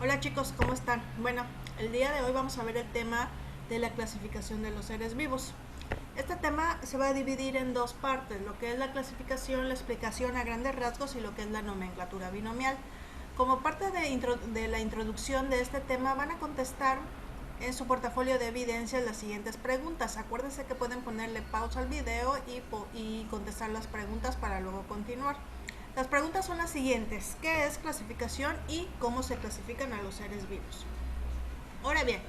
Hola chicos, ¿cómo están? Bueno, el día de hoy vamos a ver el tema de la clasificación de los seres vivos. Este tema se va a dividir en dos partes, lo que es la clasificación, la explicación a grandes rasgos y lo que es la nomenclatura binomial. Como parte de la introducción de este tema van a contestar en su portafolio de evidencias las siguientes preguntas. Acuérdense que pueden ponerle pausa al video y contestar las preguntas para luego continuar. Las preguntas son las siguientes: ¿qué es clasificación y cómo se clasifican a los seres vivos? Ahora bien,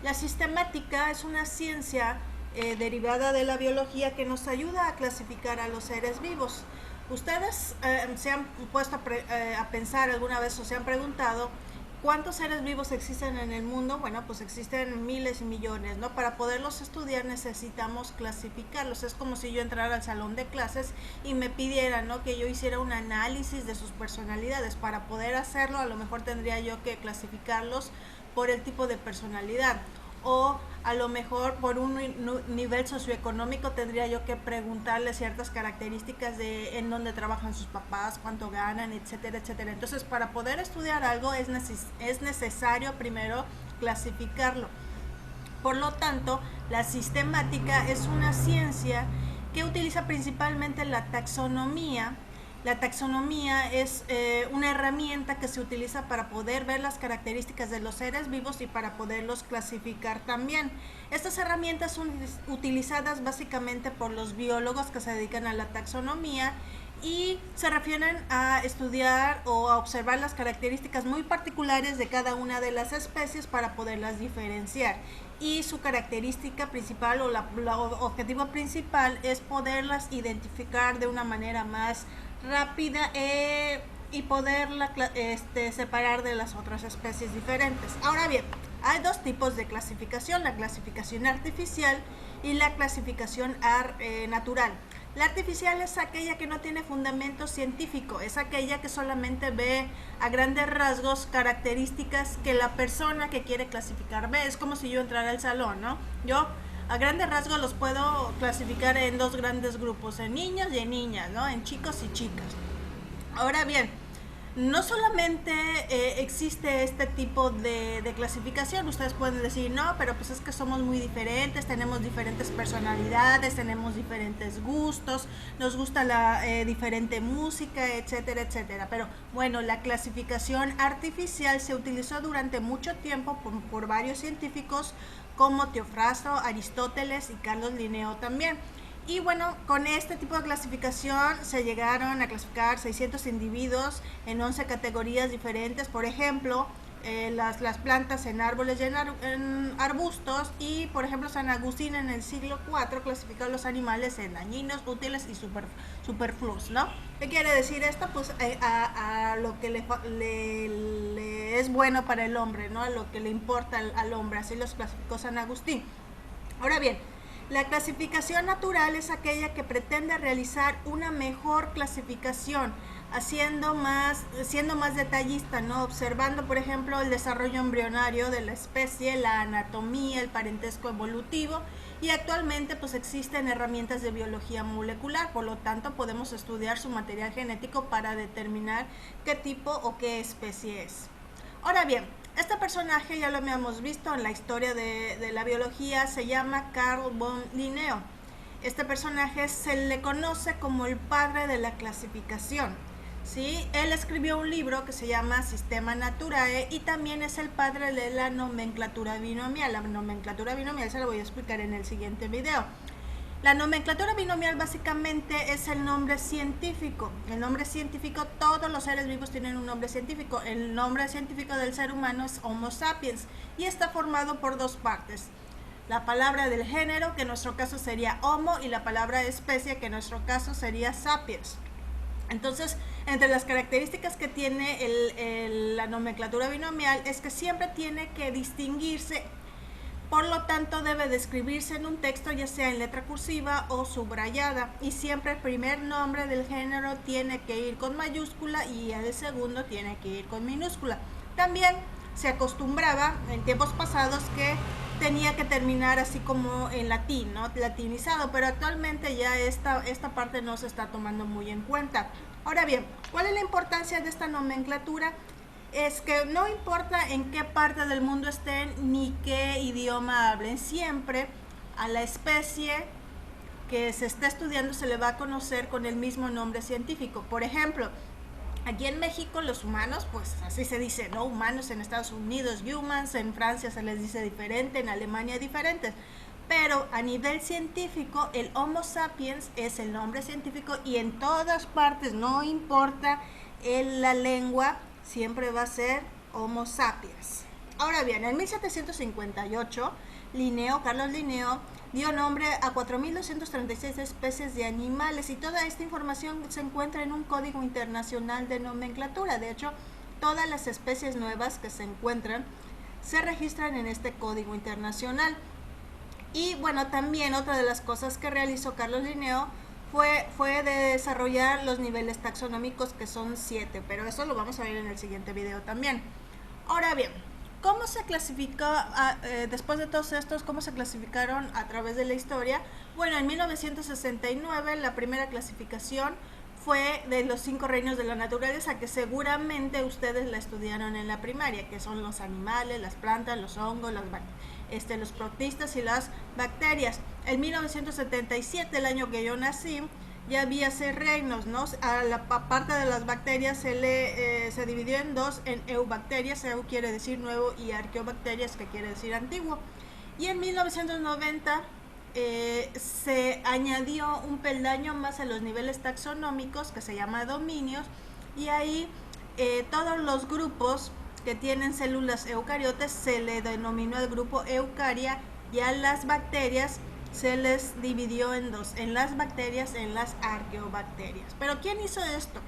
la sistemática es una ciencia derivada de la biología que nos ayuda a clasificar a los seres vivos. Ustedes se han puesto a pensar alguna vez o se han preguntado ¿cuántos seres vivos existen en el mundo? Bueno, pues existen miles y millones, ¿no? Para poderlos estudiar necesitamos clasificarlos. Es como si yo entrara al salón de clases y me pidieran, ¿no?, que yo hiciera un análisis de sus personalidades. Para poder hacerlo, a lo mejor tendría yo que clasificarlos por el tipo de personalidad, o a lo mejor por un nivel socioeconómico tendría yo que preguntarle ciertas características de en dónde trabajan sus papás, cuánto ganan, etcétera, etcétera. Entonces, para poder estudiar algo es necesario primero clasificarlo. Por lo tanto, la sistemática es una ciencia que utiliza principalmente la taxonomía. La taxonomía es una herramienta que se utiliza para poder ver las características de los seres vivos y para poderlos clasificar también. Estas herramientas son utilizadas básicamente por los biólogos que se dedican a la taxonomía y se refieren a estudiar o a observar las características muy particulares de cada una de las especies para poderlas diferenciar. Y su característica principal o la objetivo principal es poderlas identificar de una manera más rápida y poderla separar de las otras especies diferentes. Ahora bien, hay dos tipos de clasificación: la clasificación artificial y la clasificación natural. La artificial es aquella que no tiene fundamento científico, es aquella que solamente ve a grandes rasgos características que la persona que quiere clasificar ve. Es como si yo entrara al salón, ¿no? Yo a grandes rasgos los puedo clasificar en dos grandes grupos, en niños y en niñas, ¿no? En chicos y chicas. Ahora bien, no solamente existe este tipo de clasificación. Ustedes pueden decir, no, pero pues es que somos muy diferentes, tenemos diferentes personalidades, tenemos diferentes gustos, nos gusta la diferente música, etcétera, etcétera. Pero bueno, la clasificación artificial se utilizó durante mucho tiempo por varios científicos como Teofrasto, Aristóteles y Carlos Linneo también. Y bueno, con este tipo de clasificación se llegaron a clasificar 600 individuos en 11 categorías diferentes. Por ejemplo, las plantas en árboles y en arbustos. Y por ejemplo, San Agustín en el siglo IV clasificó los animales en dañinos, útiles y superfluos, ¿no? ¿Qué quiere decir esto? Pues a lo que le es bueno para el hombre, ¿no? A lo que le importa al hombre. Así los clasificó San Agustín. Ahora bien, la clasificación natural es aquella que pretende realizar una mejor clasificación, siendo más detallista, ¿no? Observando, por ejemplo, el desarrollo embrionario de la especie, la anatomía, el parentesco evolutivo, y actualmente pues existen herramientas de biología molecular, por lo tanto podemos estudiar su material genético para determinar qué tipo o qué especie es. Ahora bien, este personaje ya lo habíamos visto en la historia de la biología, se llama Carl von Linneo. Este personaje se le conoce como el padre de la clasificación, ¿sí? Él escribió un libro que se llama Systema Naturae y también es el padre de la nomenclatura binomial. La nomenclatura binomial se la voy a explicar en el siguiente video. La nomenclatura binomial básicamente es el nombre científico. El nombre científico, todos los seres vivos tienen un nombre científico. El nombre científico del ser humano es Homo sapiens y está formado por dos partes: la palabra del género, que en nuestro caso sería Homo, y la palabra especie, que en nuestro caso sería Sapiens. Entonces, entre las características que tiene la nomenclatura binomial es que siempre tiene que distinguirse. Por lo tanto, debe de escribirse en un texto, ya sea en letra cursiva o subrayada, y siempre el primer nombre del género tiene que ir con mayúscula y el segundo tiene que ir con minúscula. También se acostumbraba en tiempos pasados que tenía que terminar así como en latín, ¿no? Latinizado, pero actualmente ya esta parte no se está tomando muy en cuenta. Ahora bien, ¿cuál es la importancia de esta nomenclatura? es que no importa en qué parte del mundo estén ni qué idioma hablen, siempre a la especie que se está estudiando se le va a conocer con el mismo nombre científico. Por ejemplo, aquí en México los humanos, pues así se dice, ¿no? Humanos, en Estados Unidos, humans, en Francia se les dice diferente, en Alemania diferentes. Pero a nivel científico, el Homo sapiens es el nombre científico y en todas partes, no importa la lengua, siempre va a ser Homo sapiens. Ahora bien, en 1758, Carlos Linneo, dio nombre a 4.236 especies de animales y toda esta información se encuentra en un código internacional de nomenclatura. De hecho, todas las especies nuevas que se encuentran se registran en este código internacional. Y bueno, también otra de las cosas que realizó Carlos Linneo fue de desarrollar los niveles taxonómicos, que son 7, pero eso lo vamos a ver en el siguiente video también. Ahora bien, ¿cómo se clasificó, después de todos estos, cómo se clasificaron a través de la historia? Bueno, en 1969 la primera clasificación fue de los 5 reinos de la naturaleza, que seguramente ustedes la estudiaron en la primaria, que son los animales, las plantas, los hongos, los protistas y las bacterias. En 1977, el año que yo nací, ya había 6 reinos, ¿no? A la parte de las bacterias se dividió en 2, en eubacterias, eu quiere decir nuevo, y arqueobacterias, que quiere decir antiguo. Y en 1990 se añadió un peldaño más a los niveles taxonómicos, que se llama dominios, y ahí todos los grupos que tienen células eucariotas se le denominó el grupo Eucaria, y a las bacterias se les dividió en 2, en las bacterias, en las arqueobacterias. Pero ¿quién hizo esto?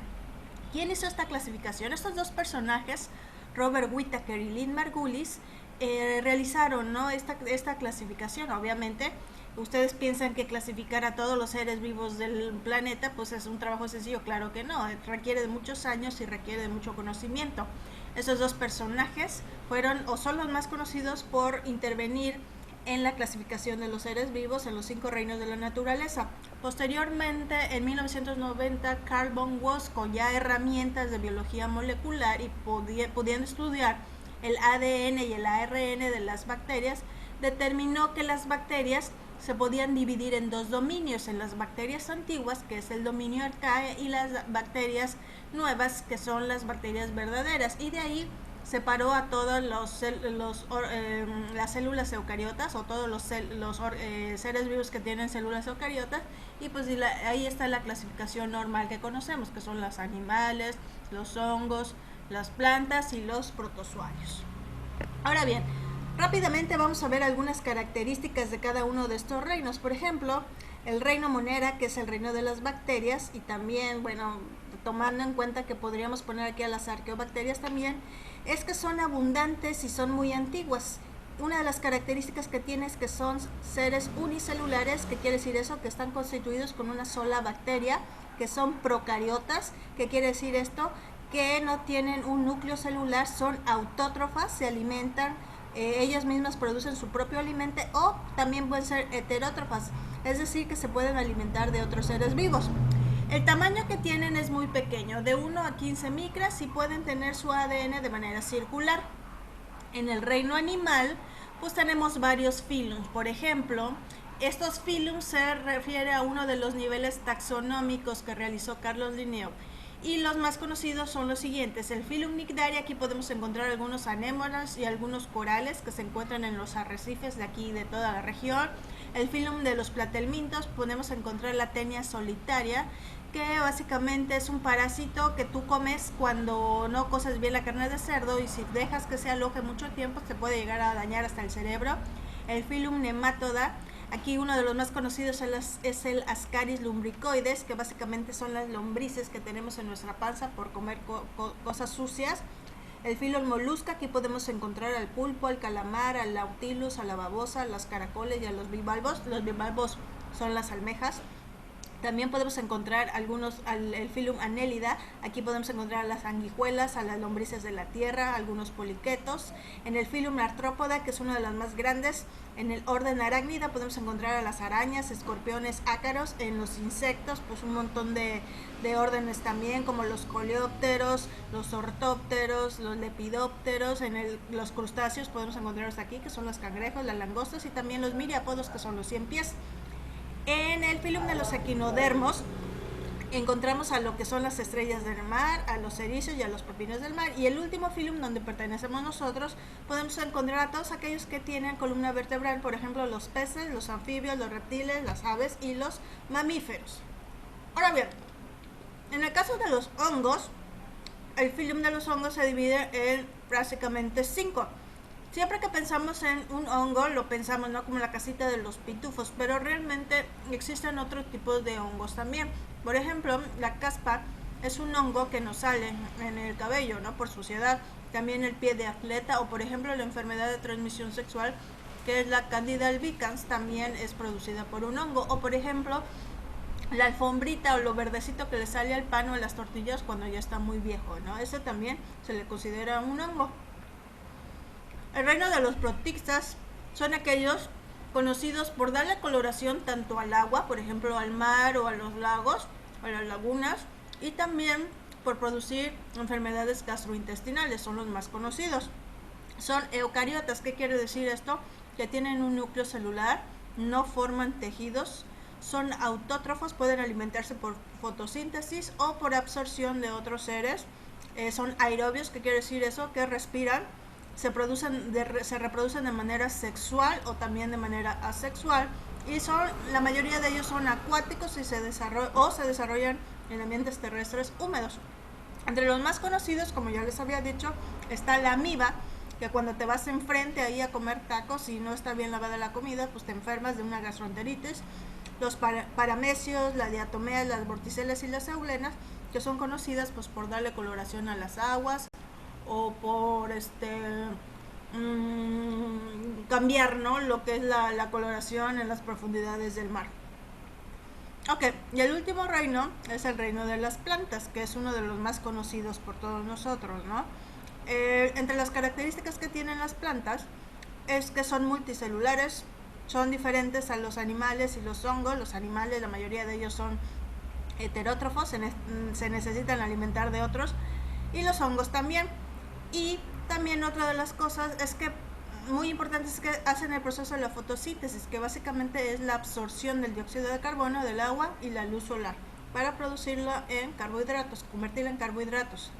¿Quién hizo esta clasificación? Estos dos personajes, Robert Whittaker y Lynn Margulis, realizaron, ¿no?, esta clasificación. Obviamente, ustedes piensan que clasificar a todos los seres vivos del planeta pues es un trabajo sencillo. Claro que no, requiere de muchos años y requiere de mucho conocimiento. Estos dos personajes fueron o son los más conocidos por intervenir en la clasificación de los seres vivos en los 5 reinos de la naturaleza. Posteriormente, en 1990, Carl von Wosk, con ya herramientas de biología molecular y pudiendo estudiar el ADN y el ARN de las bacterias, determinó que las bacterias se podían dividir en 2 dominios, en las bacterias antiguas, que es el dominio arcae, y las bacterias nuevas, que son las bacterias verdaderas, y de ahí separó a todas las células eucariotas, o todos los seres vivos que tienen células eucariotas, y pues ahí está la clasificación normal que conocemos, que son los animales, los hongos, las plantas y los protozoarios. Ahora bien, rápidamente vamos a ver algunas características de cada uno de estos reinos. Por ejemplo, el reino Monera, que es el reino de las bacterias, y también, bueno, tomando en cuenta que podríamos poner aquí a las arqueobacterias también, es que son abundantes y son muy antiguas. Una de las características que tiene es que son seres unicelulares. ¿Qué quiere decir eso? Que están constituidos con una sola bacteria, que son procariotas. ¿Qué quiere decir esto? Que no tienen un núcleo celular, son autótrofas, se alimentan, ellas mismas producen su propio alimento, o también pueden ser heterótrofas, es decir, que se pueden alimentar de otros seres vivos. El tamaño que tienen es muy pequeño, de 1 a 15 micras, y pueden tener su ADN de manera circular. En el reino animal, pues tenemos varios phylums. Por ejemplo, estos phylums se refiere a uno de los niveles taxonómicos que realizó Carlos Linneo. Y los más conocidos son los siguientes: el Phylum Nigdaria. Aquí podemos encontrar algunos anémonas y algunos corales que se encuentran en los arrecifes de aquí, de toda la región. El Phylum de los platelmintos, podemos encontrar la Tenia solitaria, que básicamente es un parásito que tú comes cuando no coces bien la carne de cerdo, y si dejas que se aloje mucho tiempo te puede llegar a dañar hasta el cerebro. El Phylum Nematoda, aquí uno de los más conocidos es el Ascaris lumbricoides, que básicamente son las lombrices que tenemos en nuestra panza por comer cosas sucias. El Phylum Molusca, aquí podemos encontrar al pulpo, al calamar, al nautilus, a la babosa, a los caracoles y a los bivalvos. Los bivalvos son las almejas. También podemos encontrar el Phylum Annelida. Aquí podemos encontrar a las sanguijuelas, a las lombrices de la tierra, algunos poliquetos. En el Phylum Arthropoda, que es una de las más grandes, en el orden Arácnida podemos encontrar a las arañas, escorpiones, ácaros. En los insectos, pues un montón de órdenes también, como los coleópteros, los ortópteros, los lepidópteros. En los crustáceos podemos encontrarlos aquí, que son los cangrejos, las langostas, y también los miriápodos, que son los 100 pies. En el Phylum de los equinodermos encontramos a lo que son las estrellas del mar, a los ericios y a los pepinos del mar. Y el último Phylum, donde pertenecemos nosotros, podemos encontrar a todos aquellos que tienen columna vertebral, por ejemplo los peces, los anfibios, los reptiles, las aves y los mamíferos. Ahora bien, en el caso de los hongos, el Phylum de los hongos se divide en básicamente 5. Siempre que pensamos en un hongo, lo pensamos, ¿no?, como la casita de los pitufos, pero realmente existen otros tipos de hongos también. Por ejemplo, la caspa es un hongo que nos sale en el cabello, ¿no?, por suciedad. También el pie de atleta, o por ejemplo la enfermedad de transmisión sexual, que es la Candida albicans, también es producida por un hongo. O por ejemplo, la alfombrita o lo verdecito que le sale al pan o a las tortillas cuando ya está muy viejo, ¿no? Ese también se le considera un hongo. El reino de los protistas son aquellos conocidos por darle coloración tanto al agua, por ejemplo al mar o a los lagos o a las lagunas, y también por producir enfermedades gastrointestinales, son los más conocidos. Son eucariotas. ¿Qué quiere decir esto? Que tienen un núcleo celular, no forman tejidos, son autótrofos, pueden alimentarse por fotosíntesis o por absorción de otros seres. Son aerobios. ¿Qué quiere decir eso? Que respiran. Se reproducen de manera sexual o también de manera asexual, y la mayoría de ellos son acuáticos y se desarrollan en ambientes terrestres húmedos. Entre los más conocidos, como ya les había dicho, está la amiba, que cuando te vas enfrente ahí a comer tacos y no está bien lavada la comida, pues te enfermas de una gastroenteritis. Los paramecios, la diatomea, las vorticelas y las eulenas, que son conocidas pues por darle coloración a las aguas o por cambiar, ¿no?, lo que es la coloración en las profundidades del mar. Ok, y el último reino es el reino de las plantas, que es uno de los más conocidos por todos nosotros, ¿no? Entre las características que tienen las plantas es que son multicelulares, son diferentes a los animales y los hongos. Los animales, la mayoría de ellos son heterótrofos, se necesitan alimentar de otros, y los hongos también. Y también otra de las cosas es que muy importante es que hacen el proceso de la fotosíntesis, que básicamente es la absorción del dióxido de carbono del agua y la luz solar para producirla en carbohidratos, convertirla en carbohidratos.